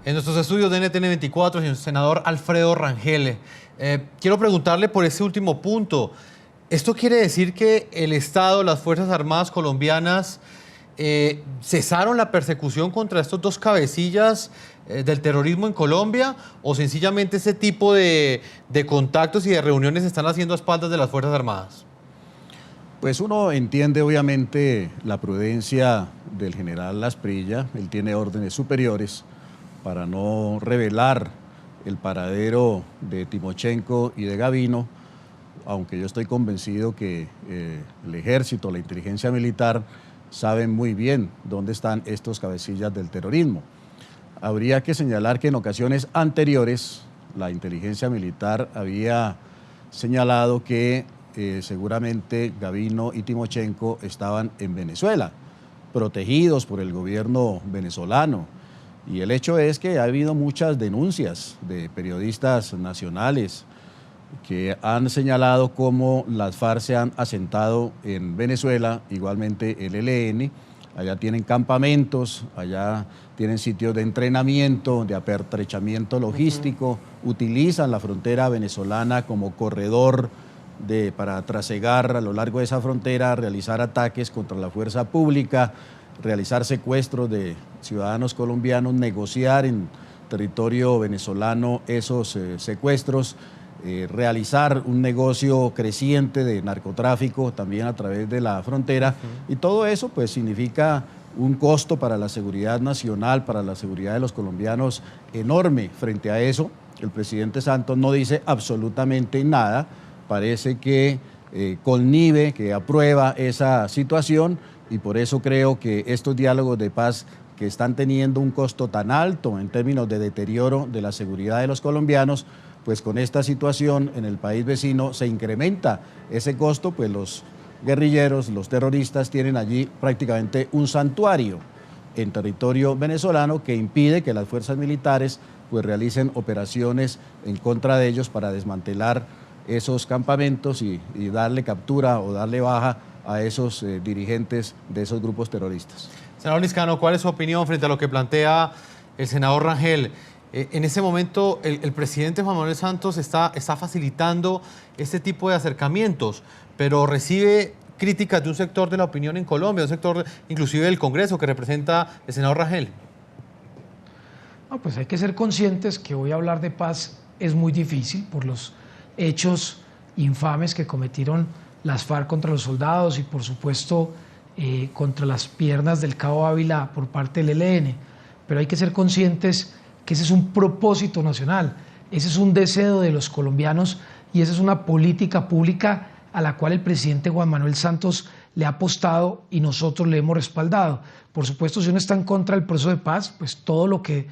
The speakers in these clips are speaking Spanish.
En nuestros estudios de NTN 24, señor senador Alfredo Rangel, quiero preguntarle por ese último punto. ¿Esto quiere decir que el Estado, las Fuerzas Armadas colombianas, cesaron la persecución contra estos dos cabecillas del terrorismo en Colombia? ¿O sencillamente ese tipo de contactos y de reuniones se están haciendo a espaldas de las Fuerzas Armadas? Pues uno entiende obviamente la prudencia del general Asprilla. Él tiene órdenes superiores para no revelar el paradero de Timochenko y de Gavino, aunque yo estoy convencido que el ejército, la inteligencia militar, saben muy bien dónde están estos cabecillas del terrorismo. Habría que señalar que en ocasiones anteriores la inteligencia militar había señalado que seguramente Gavino y Timochenko estaban en Venezuela, protegidos por el gobierno venezolano. Y el hecho es que ha habido muchas denuncias de periodistas nacionales que han señalado cómo las FARC se han asentado en Venezuela, igualmente el ELN. Allá tienen campamentos, allá tienen sitios de entrenamiento, de apertrechamiento logístico, utilizan la frontera venezolana como corredor para trasegar a lo largo de esa frontera, realizar ataques contra la fuerza pública, realizar secuestros de ciudadanos colombianos, negociar en territorio venezolano esos secuestros, realizar un negocio creciente de narcotráfico también a través de la frontera. Y todo eso pues significa un costo para la seguridad nacional, para la seguridad de los colombianos enorme. Frente a eso, el presidente Santos no dice absolutamente nada, parece que connive, que aprueba esa situación, y por eso creo que estos diálogos de paz que están teniendo un costo tan alto en términos de deterioro de la seguridad de los colombianos, pues con esta situación en el país vecino se incrementa ese costo, pues los guerrilleros, los terroristas tienen allí prácticamente un santuario en territorio venezolano que impide que las fuerzas militares pues realicen operaciones en contra de ellos para desmantelar esos campamentos y darle captura o darle baja a esos dirigentes de esos grupos terroristas. Senador Liscano, ¿cuál es su opinión frente a lo que plantea el senador Rangel? En ese momento, el presidente Juan Manuel Santos está facilitando este tipo de acercamientos, pero recibe críticas de un sector de la opinión en Colombia, un sector inclusive del Congreso que representa el senador Rangel. No, pues hay que ser conscientes que hoy hablar de paz es muy difícil por los hechos infames que cometieron las FARC contra los soldados y por supuesto contra las piernas del Cabo Ávila por parte del ELN. Pero hay que ser conscientes que ese es un propósito nacional, ese es un deseo de los colombianos y esa es una política pública a la cual el presidente Juan Manuel Santos le ha apostado y nosotros le hemos respaldado. Por supuesto, si uno está en contra del proceso de paz, pues todo lo que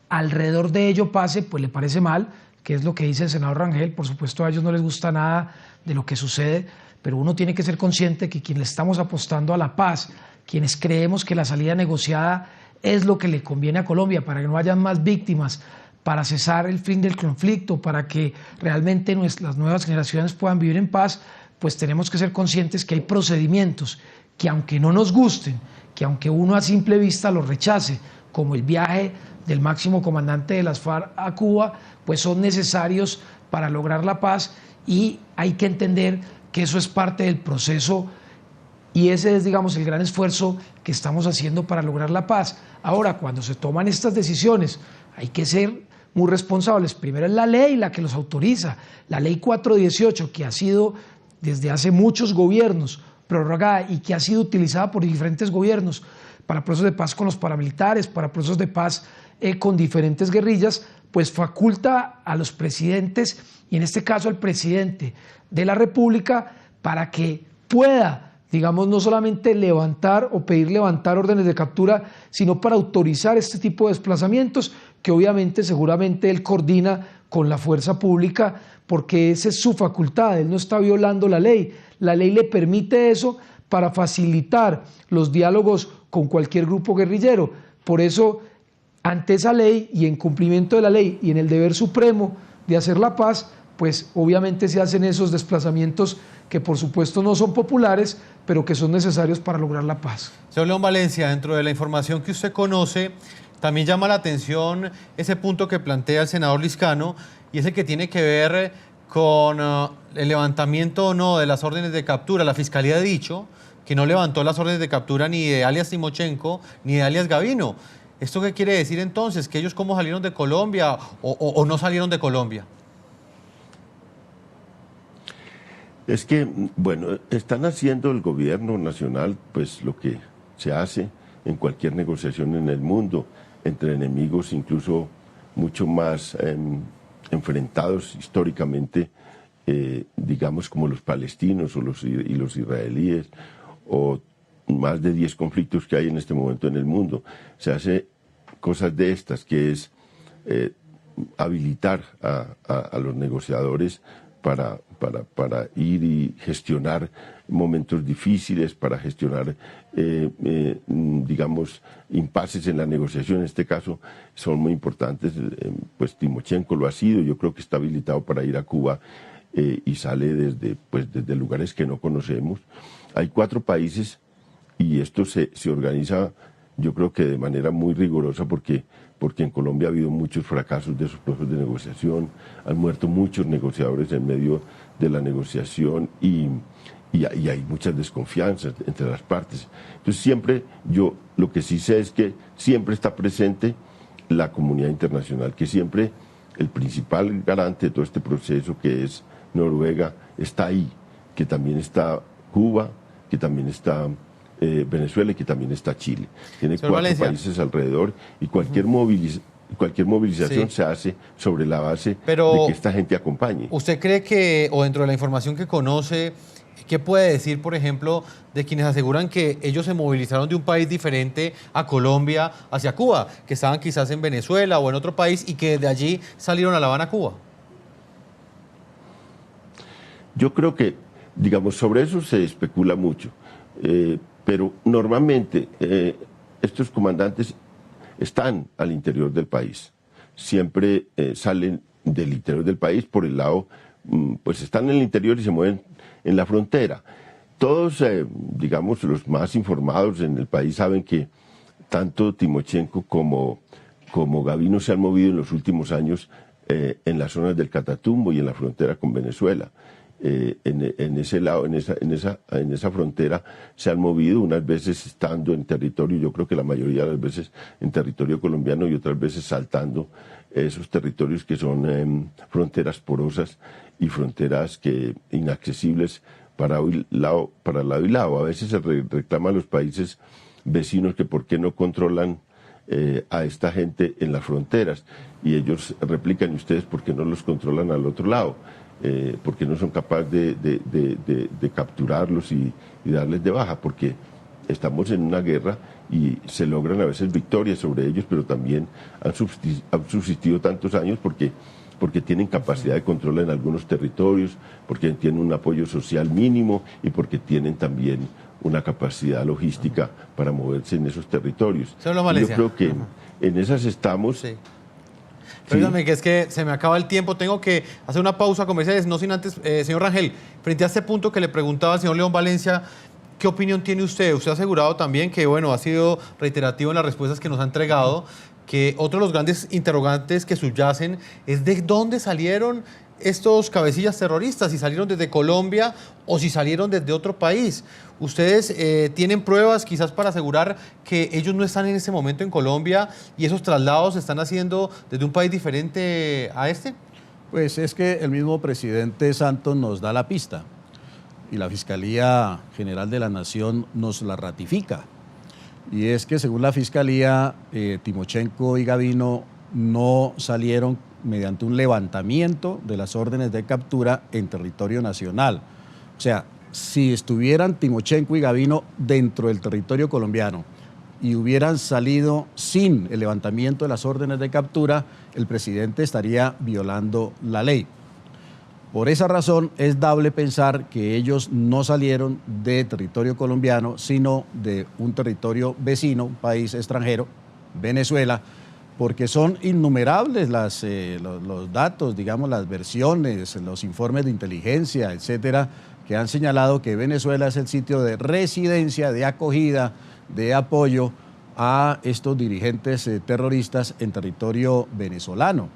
alrededor de ello pase, pues le parece mal, que es lo que dice el senador Rangel. Por supuesto, a ellos no les gusta nada de lo que sucede, pero uno tiene que ser consciente que quienes le estamos apostando a la paz, quienes creemos que la salida negociada es lo que le conviene a Colombia para que no haya más víctimas, para cesar el fin del conflicto, para que realmente las nuevas generaciones puedan vivir en paz, pues tenemos que ser conscientes que hay procedimientos que aunque no nos gusten, que aunque uno a simple vista los rechace, como el viaje del máximo comandante de las FARC a Cuba, pues son necesarios para lograr la paz y hay que entender que eso es parte del proceso y ese es, digamos, el gran esfuerzo que estamos haciendo para lograr la paz. Ahora, cuando se toman estas decisiones, hay que ser muy responsables. Primero es la ley la que los autoriza, la ley 418, que ha sido desde hace muchos gobiernos prorrogada y que ha sido utilizada por diferentes gobiernos para procesos de paz con los paramilitares, para procesos de paz con diferentes guerrillas, pues faculta a los presidentes, y en este caso al presidente de la República, para que pueda, digamos, no solamente levantar o pedir levantar órdenes de captura, sino para autorizar este tipo de desplazamientos, que obviamente, seguramente él coordina con la fuerza pública, porque esa es su facultad, él no está violando la ley le permite eso para facilitar los diálogos con cualquier grupo guerrillero. Por eso, ante esa ley y en cumplimiento de la ley y en el deber supremo de hacer la paz, pues obviamente se hacen esos desplazamientos que por supuesto no son populares, pero que son necesarios para lograr la paz. Señor León Valencia, dentro de la información que usted conoce, también llama la atención ese punto que plantea el senador Lizcano, y es el que tiene que ver con el levantamiento o no de las órdenes de captura. La Fiscalía ha dicho que no levantó las órdenes de captura ni de alias Timochenko ni de alias Gavino. ¿Esto qué quiere decir entonces? ¿Que ellos cómo salieron de Colombia o no salieron de Colombia? Es que, bueno, están haciendo el gobierno nacional pues lo que se hace en cualquier negociación en el mundo, entre enemigos incluso mucho más enfrentados históricamente, digamos como los palestinos y los israelíes, o más de 10 conflictos que hay en este momento en el mundo. Se hace cosas de estas, que es habilitar a los negociadores para ir y gestionar momentos difíciles, para gestionar, digamos, impases en la negociación. En este caso son muy importantes. Pues Timochenko lo ha sido, yo creo que está habilitado para ir a Cuba y sale desde lugares que no conocemos. Hay 4 países y esto se organiza, yo creo que de manera muy rigurosa, porque en Colombia ha habido muchos fracasos de esos procesos de negociación, han muerto muchos negociadores en medio de la negociación y hay muchas desconfianzas entre las partes. Entonces siempre, yo lo que sí sé es que siempre está presente la comunidad internacional, que siempre el principal garante de todo este proceso, que es Noruega, está ahí, que también está Cuba, que también está Venezuela y que también está Chile. Tiene 4 países alrededor y cualquier movilización se hace sobre la base de que esta gente acompañe. ¿Usted cree que, o dentro de la información que conoce, qué puede decir, por ejemplo, de quienes aseguran que ellos se movilizaron de un país diferente a Colombia hacia Cuba, que estaban quizás en Venezuela o en otro país y que de allí salieron a La Habana, Cuba? Yo creo que, digamos, sobre eso se especula mucho. Pero normalmente estos comandantes están al interior del país, siempre salen del interior del país por el lado, pues están en el interior y se mueven en la frontera. Todos, digamos, los más informados en el país saben que tanto Timochenko como Gavino se han movido en los últimos años en las zonas del Catatumbo y en la frontera con Venezuela. En ese lado, en esa frontera se han movido, unas veces estando en territorio, yo creo que la mayoría de las veces en territorio colombiano y otras veces saltando esos territorios que son fronteras porosas y fronteras inaccesibles para lado y lado. A veces se reclama a los países vecinos que por qué no controlan a esta gente en las fronteras, y ellos replican: ¿y ustedes por qué no los controlan al otro lado? Porque no son capaces de capturarlos y darles de baja, porque estamos en una guerra y se logran a veces victorias sobre ellos, pero también han subsistido tantos años porque tienen capacidad de control en algunos territorios, porque tienen un apoyo social mínimo y porque tienen también una capacidad logística para moverse en esos territorios. Yo creo que en esas estamos. Sí. Perdóname, que es que se me acaba el tiempo, tengo que hacer una pausa comercial, no sin antes, señor Rangel, frente a este punto que le preguntaba al señor León Valencia, ¿qué opinión tiene usted? Usted ha asegurado también que, bueno, ha sido reiterativo en las respuestas que nos ha entregado, que otro de los grandes interrogantes que subyacen es de dónde salieron estos cabecillas terroristas, si salieron desde Colombia o si salieron desde otro país. ¿Ustedes tienen pruebas quizás para asegurar que ellos no están en este momento en Colombia y esos traslados se están haciendo desde un país diferente a este? Pues es que el mismo presidente Santos nos da la pista y la Fiscalía General de la Nación nos la ratifica. Y es que según la Fiscalía, Timochenko y Gavino no salieron mediante un levantamiento de las órdenes de captura en territorio nacional. O sea, si estuvieran Timochenko y Gavino dentro del territorio colombiano y hubieran salido sin el levantamiento de las órdenes de captura, el presidente estaría violando la ley. Por esa razón es dable pensar que ellos no salieron de territorio colombiano, sino de un territorio vecino, un país extranjero, Venezuela, porque son innumerables los datos, digamos, las versiones, los informes de inteligencia, etcétera, que han señalado que Venezuela es el sitio de residencia, de acogida, de apoyo a estos dirigentes terroristas en territorio venezolano.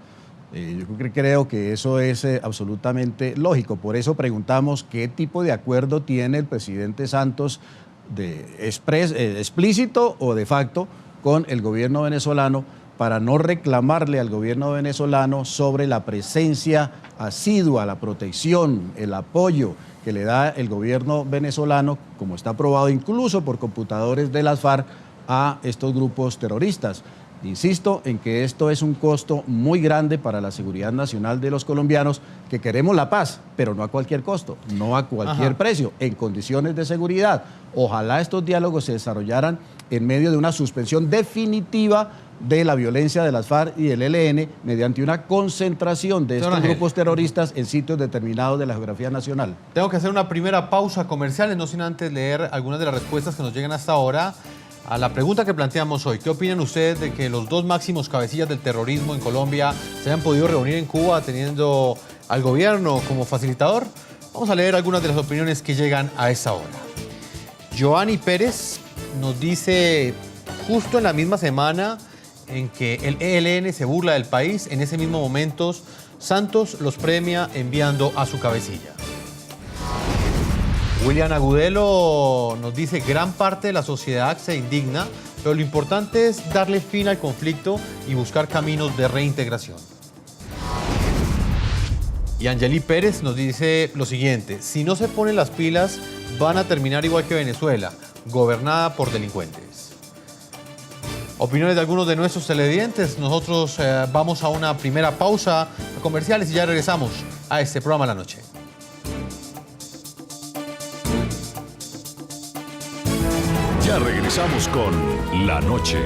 Yo creo que eso es absolutamente lógico. Por eso preguntamos qué tipo de acuerdo tiene el presidente Santos explícito o de facto con el gobierno venezolano para no reclamarle al gobierno venezolano sobre la presencia asidua, la protección, el apoyo que le da el gobierno venezolano, como está aprobado incluso por computadores de las FARC, a estos grupos terroristas. Insisto en que esto es un costo muy grande para la seguridad nacional de los colombianos, que queremos la paz, pero no a cualquier costo, no a cualquier precio, en condiciones de seguridad. Ojalá estos diálogos se desarrollaran en medio de una suspensión definitiva de la violencia de las FARC y el ELN mediante una concentración de estos grupos terroristas en sitios determinados de la geografía nacional. Tengo que hacer una primera pausa comercial, no sin antes leer algunas de las respuestas que nos llegan hasta ahora a la pregunta que planteamos hoy. ¿Qué opinan ustedes de que los dos máximos cabecillas del terrorismo en Colombia se hayan podido reunir en Cuba teniendo al gobierno como facilitador? Vamos a leer algunas de las opiniones que llegan a esta hora. Joanny Pérez nos dice, justo en la misma semana en que el ELN se burla del país, en ese mismo momento Santos los premia enviando a su cabecilla. William Agudelo nos dice, gran parte de la sociedad se indigna, pero lo importante es darle fin al conflicto y buscar caminos de reintegración. Y Angeli Pérez nos dice lo siguiente, si no se ponen las pilas, van a terminar igual que Venezuela, gobernada por delincuentes. Opiniones de algunos de nuestros televidentes. Nosotros vamos a una primera pausa comerciales y ya regresamos a este programa La Noche. Ya regresamos con La Noche.